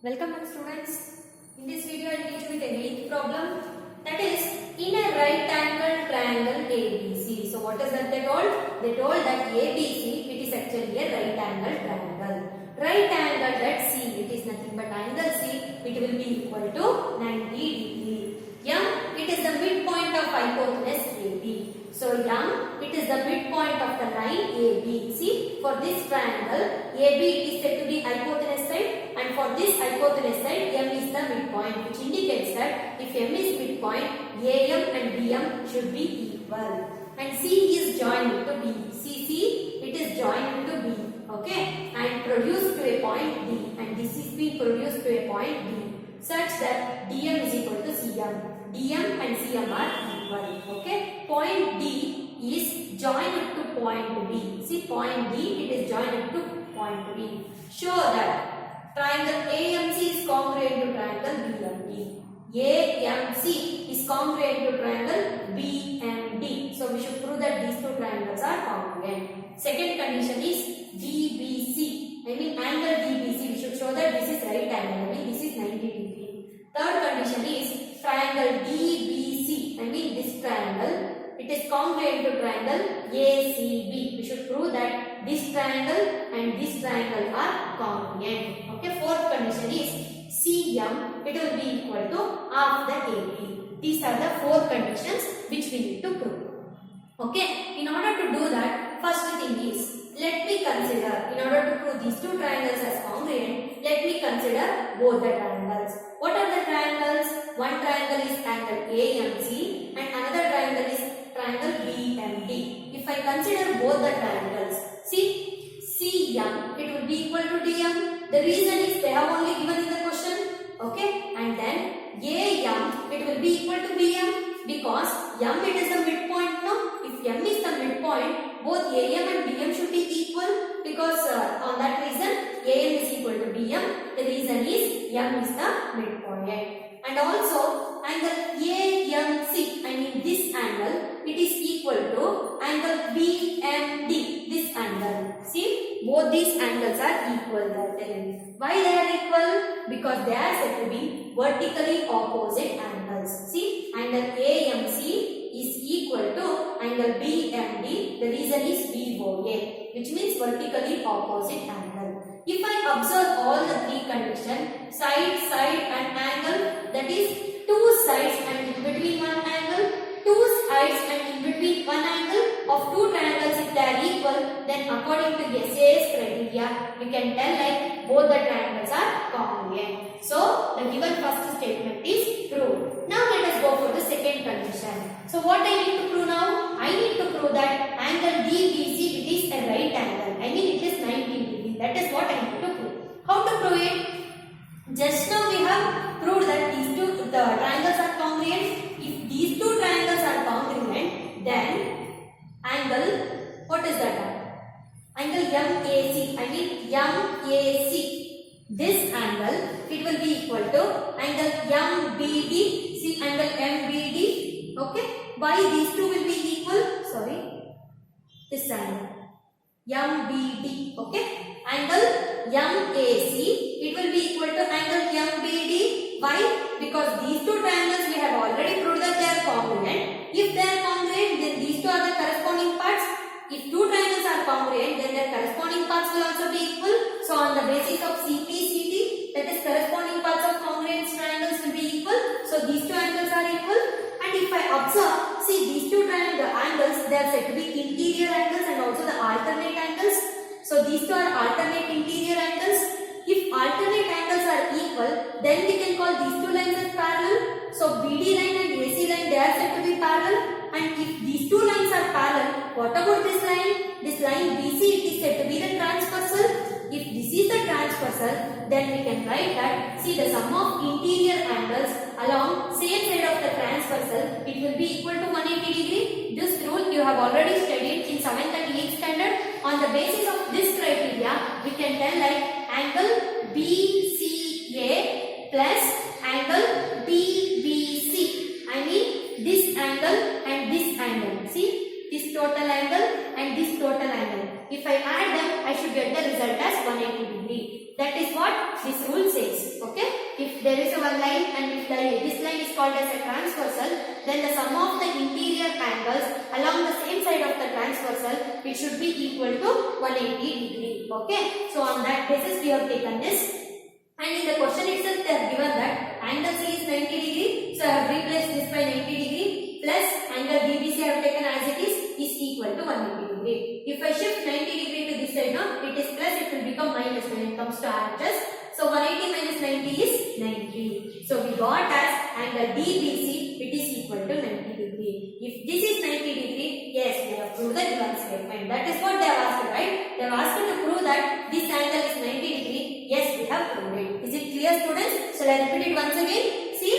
Welcome back students. In this video I will teach you with a eighth problem, that is in a right angle triangle ABC. So what is that they told? They told that ABC it is actually a right angle triangle. Right angle at C it is nothing but angle C, it will be equal to 90 degree. M it is the midpoint of hypotenuse AB. So M it is the midpoint of the line AB. See, for this triangle AB it is said to be hypotenuse side, and for this hypotenuse side M is the midpoint, which indicates that if M is midpoint, AM and BM should be equal. And C is joined to B. CC it is joined to B. Okay, and produced to a point D, and this is being produced to a point D, such that DM is equal to CM. DM and CM are equal. Okay, point D is joined to point B. See, point D it is joined to point B. Show that triangle AMC is congruent to triangle BMD. AMC is congruent to triangle BMD. So we should prove that these two triangles are congruent. Second condition is DBC. Angle DBC. We should show that this is right angle. This is 90 degree. Third condition is triangle DBC. This triangle it is congruent to triangle ACB. We should prove that this triangle and this triangle are congruent. Okay. Fourth condition is CM it will be equal to half the AB. These are the four conditions which we need to prove. Okay. In order to do that, first thing is, let me consider, in order to prove these two triangles as congruent, let me consider both the triangles. What are the triangles? One triangle is angle AMC and another triangle is triangle BMD. If I consider both the triangles, see, CM it will be equal to DM. The reason is they have only given in the question. Okay, and then AM it will be equal to BM, because M it is the midpoint. No, if M is the midpoint, both AM and BM should be equal, because on that reason AM is equal to BM. The reason is M is the midpoint. And also angle AMC, this angle, it is equal to angle BMD, this angle. See, both these angles are equal there. Why they are equal? Because they are said to be vertically opposite angles. See, angle AMC is equal to angle BMD. The reason is VOA, which means vertically opposite angle. If I observe all the three conditions, side, and angle, that is two sides and in between one angle, two sides and in between one angle of two triangles, if they are equal, then according to SAS criteria, we can tell like both the triangles are congruent. So the given first statement is true. Now let us go for the second condition. So what I need to prove now? I need to prove that angle DBC it is a right angle. It is 90 degree. That is what I need to prove. How to prove it? Just now we have proved that these two triangles are congruent. If these two triangles are congruent, then angle, what is that? Angle MAC. MAC. This angle it will be equal to angle MBD. See, angle MBD. Okay. Why these two will be equal? Sorry. This angle MBD. Okay. Angle MAC it will be equal to angle MBD. Why? Because these two triangles we have already proved that they are congruent. If they are congruent, then these two are the corresponding parts. If two triangles are congruent, then their corresponding parts will also be equal. So on the basis of CPCT, that is corresponding parts of congruent triangles will be equal. So these two angles are equal. And if I observe, see these two triangle angles, they are said to be interior angles and also the alternate angles. So these two are alternate interior angles. If alternate angles are equal, then we can call these two lines as parallel. So BD line and AC line, they are said to be parallel. And if these two lines are parallel, what about this line? This line BC it is said to be the transversal. If this is the transversal, then we can write that, see, the sum of interior angles along same side of the transversal, it will be equal to 180 degree. This rule you have already studied in 7th and 8th standard. On the basis of this criteria, we can tell like angle BCA plus angle DBC. This angle and this angle. See, this total angle and this total angle. If I add them, I should get the result as 180 degree. That is what this rule says. Okay. one line and if this line is called as a transversal, then the sum of the interior angles along the same side of the transversal, it should be equal to 180 degree. Okay. So on that basis we have taken this. And in the question itself they have given that angle C is 90 degree. So I have replaced this by 90 degree plus angle DBC I have taken as it is equal to 180 degree. If I shift 90 degree to this side now, it is plus, it will become minus when it comes to RHS. So 180 minus 90 is 90. So we got as angle DBC, it is equal to 90 degree. If this is 90 degree, yes, we have proved the given statement. That is what they have asked, right? They have asked to prove that this angle is 90 degree. Yes, we have proved it. Is it clear, students? Shall I repeat it once again? See,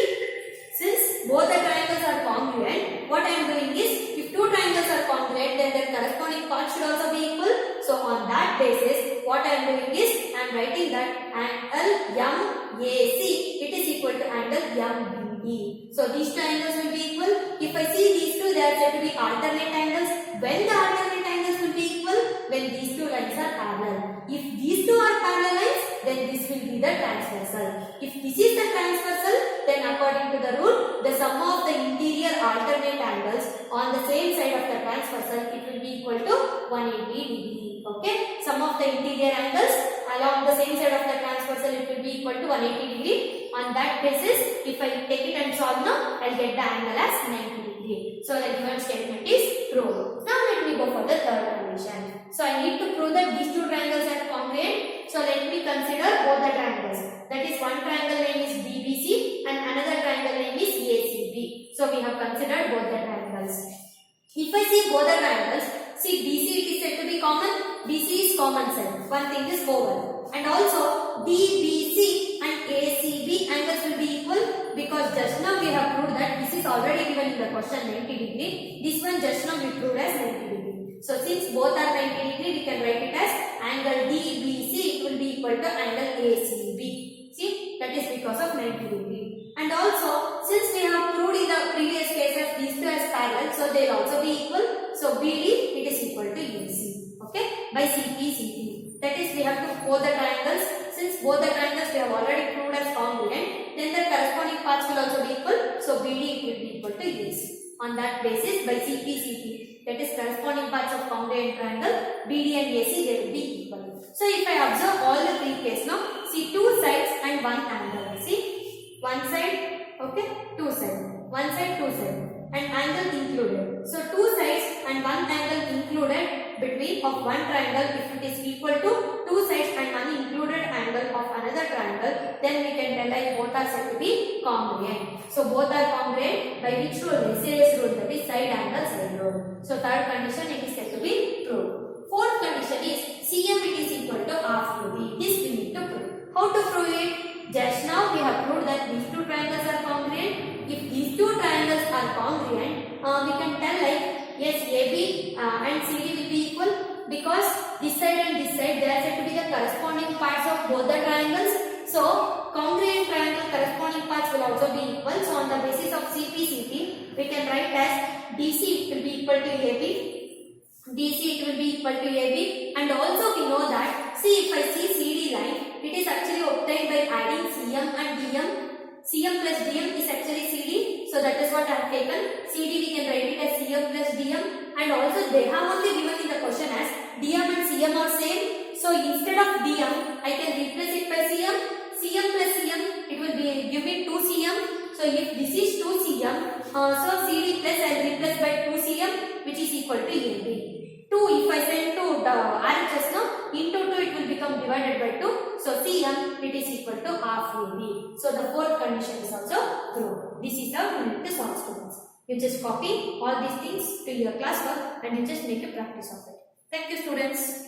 since both the triangles are congruent, what I am doing is, if two triangles are congruent, then their corresponding parts should also be equal. So on that basis, what I am doing is, I am writing that angle MAC, it is equal to angle MBD. So these triangles will be equal. If I see these two, they are said to be alternate angles. When the alternate angles will be equal? When these two lines are parallel. If these two are parallel lines, then this will be the transversal. If this is the transversal, then according to the rule, the sum of the interior alternate angles on the same side of the transversal, it will be equal to 180 degree. Okay, sum of the interior angles along the same side of the transversal, it will be equal to 180 degree. On that basis, if I take it and solve now, I will get the angle as 90 degree. So the given statement is proved. Now let me go for the third condition. So I need to prove that these two triangles are congruent. So let me consider both the triangles. That is, one triangle name is DBC and another triangle name is ACB. So we have considered both the triangles. If I see both the triangles, see BC it is said to be common. BC is common side. One thing is over. And also DBC and ACB angles will be equal, because just now we have proved that this is already given in the question 90 degree. This one just now we proved as 90 degree. So since both are 90 degree, we can write it as angle DBC, it will be equal to angle ACB. See, that is because of 90 degree. And also, since we have proved in the previous cases these two as parallel, so they will also be equal. So BD, it is equal to AC. Okay, by CP. That is, we have to both the triangles. Since both the triangles we have already proved as congruent, then the corresponding parts will also be equal. So BD, it will be equal to AC. On that basis, by CP, that is corresponding parts of congruent triangle, BD and AC, they will be equal. So if I observe all the three cases now, see two sides and one angle. See, one side, okay, two sides. One side, two sides. And angle included. So two sides and one angle included between of one triangle, if it is equal to two sides and one included angle of another triangle, then we can tell like both are said to be congruent. So both are congruent by which rule? SAS rule, that is side angle side rule. So third condition, it is said to be proved. Fourth condition is CM, it is equal to half AB. This we need to prove. How to prove it? Just now we have proved that these two triangles are congruent. If these two triangles are congruent, we can tell like yes, AB and CD will be equal, because this side and this side, they are said to be the corresponding parts of both the triangles. So congruent triangle corresponding parts will also be equal. So on the basis of CP, we can write as DC, it will be equal to AB. DC, it will be equal to AB. And also we know that, see, if I see CD line, it is actually obtained by adding CM and DM. CM plus DM is actually CD. So that is what I have taken. CD we can write it as CM plus DM. And also they have only given in the question as DM and CM are same. So instead of DM, I can replace it by CM. CM plus CM, it will be give me 2 CM. So if this is 2 CM, so CD plus I will replace by 2 CM, which is equal to AB. 2, if I send to the RHS now, into 2 it will become divided by 2. So CM, it is equal to half AB. So the fourth condition is also true. This is how you need to solve, students. You just copy all these things to your classwork and you just make a practice of it. Thank you, students.